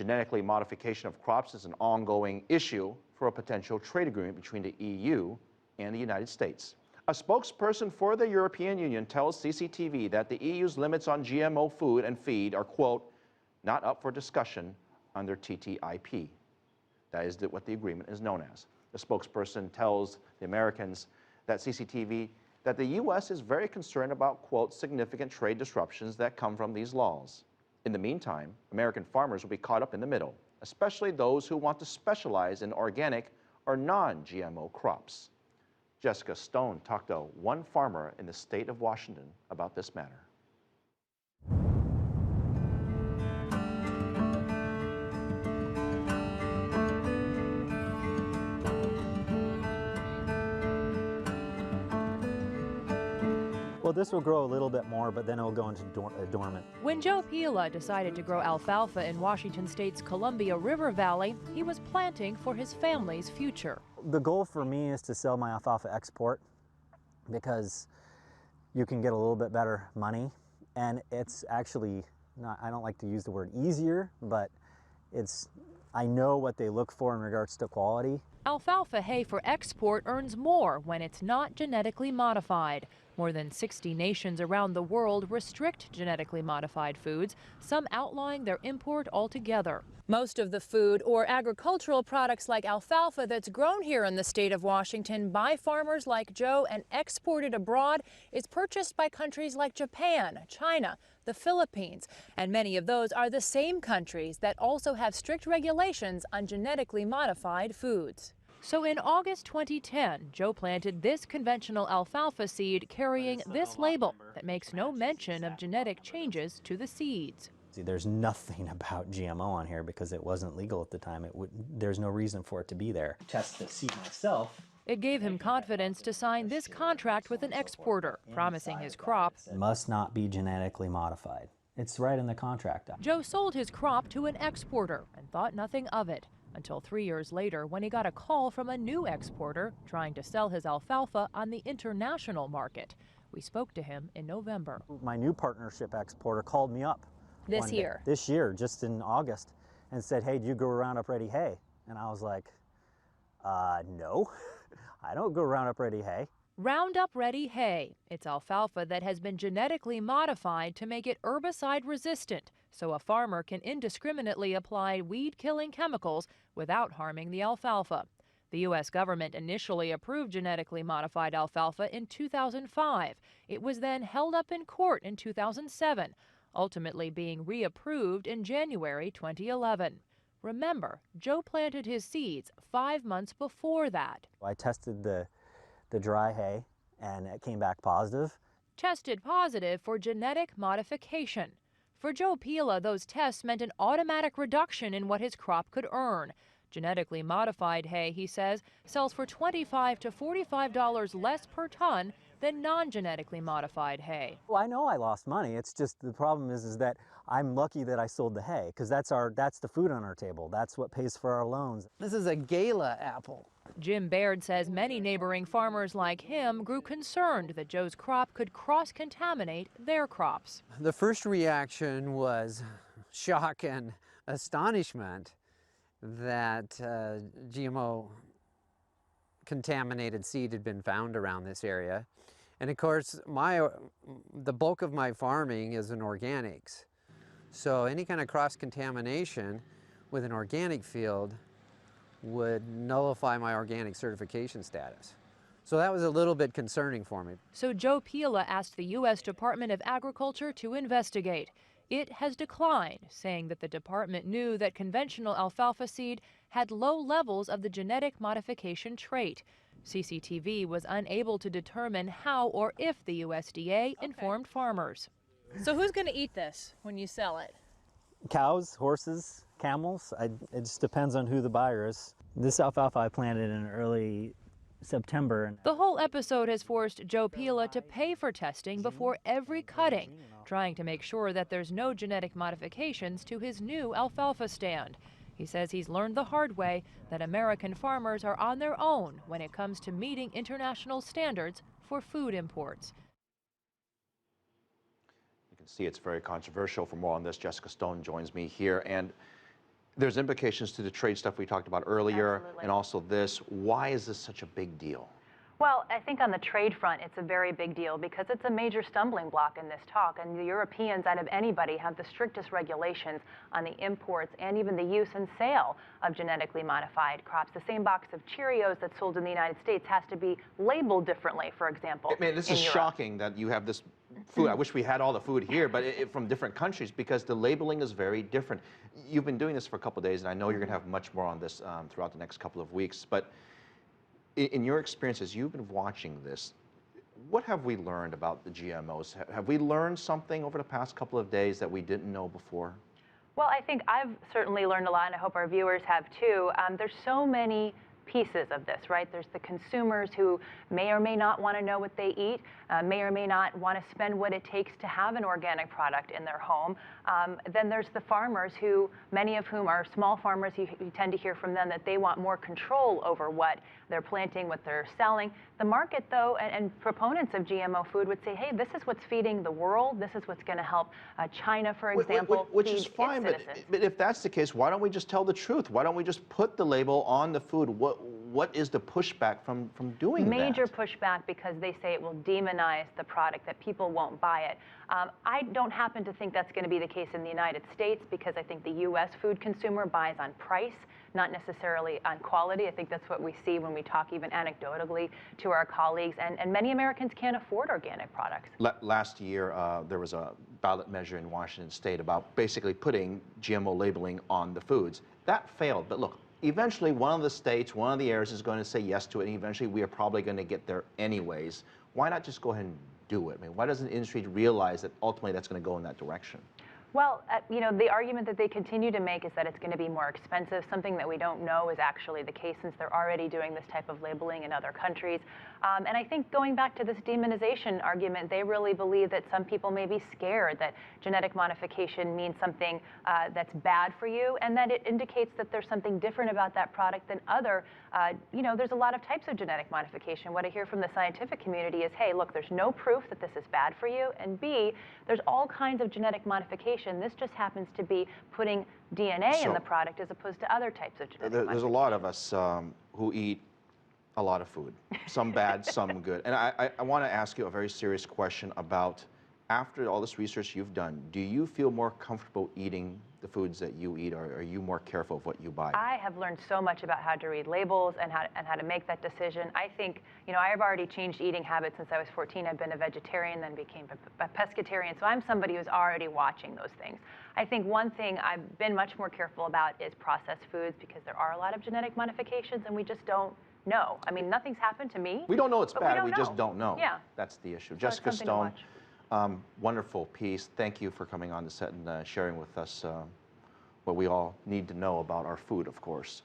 Genetically modification of crops is an ongoing issue for a potential trade agreement between the EU and the United States. A spokesperson for the European Union tells CCTV that the EU's limits on GMO food and feed are, quote, not up for discussion under TTIP. That is what the agreement is known as. The spokesperson tells the Americans that CCTV that the U.S. is very concerned about, quote, significant trade disruptions that come from these laws. In the meantime, American farmers will be caught up in the middle, especially those who want to specialize in organic or non-GMO crops. Jessica Stone talked to one farmer in the state of Washington about this matter. Well, this will grow a little bit more, but then it will go into dormant. When Joe Pila decided to grow alfalfa in Washington State's Columbia River Valley, he was planting for his family's future. The goal for me is to sell my alfalfa export because you can get a little bit better money, and it's actually not, I don't like to use the word easier, but I know what they look for in regards to quality. Alfalfa hay for export earns more when it's not genetically modified. More than 60 nations around the world restrict genetically modified foods, some outlawing their import altogether. Most of the food or agricultural products like alfalfa that's grown here in the state of Washington by farmers like Joe and exported abroad is purchased by countries like Japan, China, the Philippines, and many of those are the same countries that also have strict regulations on genetically modified foods. So in August 2010, Joe planted this conventional alfalfa seed carrying this label that makes no mention of genetic changes to the seeds. See, there's nothing about GMO on here because it wasn't legal at the time. There's no reason for it to be there. Test the seed myself. It gave him confidence to sign this contract with an exporter, promising his crop must not be genetically modified. It's right in the contract. Joe sold his crop to an exporter and thought nothing of it, until 3 years later when he got a call from a new exporter trying to sell his alfalfa on the international market. We spoke to him in November. My new partnership exporter called me up. This year? This year, just in August, and said, hey, do you grow Roundup Ready hay? And I was like, no, I don't grow Roundup Ready hay. Roundup Ready hay. It's alfalfa that has been genetically modified to make it herbicide resistant, so a farmer can indiscriminately apply weed-killing chemicals without harming the alfalfa. The U.S. government initially approved genetically modified alfalfa in 2005. It was then held up in court in 2007, ultimately being reapproved in January 2011. Remember, Joe planted his seeds 5 months before that. I tested the dry hay, and it came back positive. Tested positive for genetic modification. For Joe Pila, those tests meant an automatic reduction in what his crop could earn. Genetically modified hay, he says, sells for $25 to $45 less per ton than non-genetically modified hay. Well, I know I lost money. It's just the problem is that I'm lucky that I sold the hay because that's the food on our table. That's what pays for our loans. This is a gala apple. Jim Baird says many neighboring farmers like him grew concerned that Joe's crop could cross-contaminate their crops. The first reaction was shock and astonishment that GMO contaminated seed had been found around this area. And of course, the bulk of my farming is in organics. So any kind of cross-contamination with an organic field would nullify my organic certification status. So that was a little bit concerning for me. So Joe Pila asked the U.S. Department of Agriculture to investigate. It has declined, saying that the department knew that conventional alfalfa seed had low levels of the genetic modification trait. CCTV was unable to determine how or if the USDA informed farmers. So who's going to eat this when you sell it? Cows, horses, camels. It just depends on who the buyer is. This alfalfa I planted in early September. The whole episode has forced Joe Pila to pay for testing before every cutting, trying to make sure that there's no genetic modifications to his new alfalfa stand. He says he's learned the hard way that American farmers are on their own when it comes to meeting international standards for food imports. You can see it's very controversial. For more on this, Jessica Stone joins me here. And There's implications to the trade stuff we talked about earlier, Absolutely. and also this. Why is this such a big deal? Well, I think on the trade front, it's a very big deal because it's a major stumbling block in this talk. And the Europeans, out of anybody, have the strictest regulations on the imports and even the use and sale of genetically modified crops. The same box of Cheerios that's sold in the United States has to be labeled differently, for example. I mean, this is shocking that you have this food. I wish we had all the food here, but from different countries, because the labeling is very different. You've been doing this for a couple of days, and I know you're going to have much more on this throughout the next couple of weeks. But in your experiences, you've been watching this. What have we learned about the GMOs? Have we learned something over the past couple of days that we didn't know before? Well, I think I've certainly learned a lot, and I hope our viewers have too. There's so many pieces of this, right? There's the consumers who may or may not want to know what they eat, may or may not want to spend what it takes to have an organic product in their home. Then there's the farmers who, many of whom are small farmers, you tend to hear from them that they want more control over what they're planting, what they're selling. The market, though, and proponents of GMO food would say, hey, this is what's feeding the world. This is what's going to help China, for example, which is fine, but if that's the case, why don't we just tell the truth? Why don't we just put the label on the food? What is the pushback from doing that? Major pushback because they say it will demonize the product, that people won't buy it. I don't happen to think that's going to be the case in the United States because I think the U.S. food consumer buys on price, not necessarily on quality. I think that's what we see when we talk even anecdotally to our colleagues, and many Americans can't afford organic products. Last year, there was a ballot measure in Washington State about basically putting GMO labeling on the foods. That failed, but look, eventually one of the states, one of the areas is going to say yes to it, and eventually we are probably going to get there anyways. Why not just go ahead and do it? I mean, why doesn't the industry realize that ultimately that's going to go in that direction? Well, the argument that they continue to make is that it's going to be more expensive, something that we don't know is actually the case since they're already doing this type of labeling in other countries. And I think going back to this demonization argument, they really believe that some people may be scared that genetic modification means something that's bad for you, and that it indicates that there's something different about that product than other. There's a lot of types of genetic modification. What I hear from the scientific community is, hey, look, there's no proof that this is bad for you, and B, there's all kinds of genetic modification. This just happens to be putting DNA in the product as opposed to other types of genetic modification. There's a lot of us who eat a lot of food, some bad, some good. And I want to ask you a very serious question about, after all this research you've done, do you feel more comfortable eating the foods that you eat, or are you more careful of what you buy? I have learned so much about how to read labels and how to make that decision. I think, I have already changed eating habits since I was 14. I've been a vegetarian, then became a pescatarian. So I'm somebody who's already watching those things. I think one thing I've been much more careful about is processed foods, because there are a lot of genetic modifications and we just don't know. I mean, nothing's happened to me. We don't know it's bad, we just don't know. Yeah. That's the issue. So Jessica it's something to Stone, watch. wonderful piece. Thank you for coming on the set and sharing with us what we all need to know about our food, of course.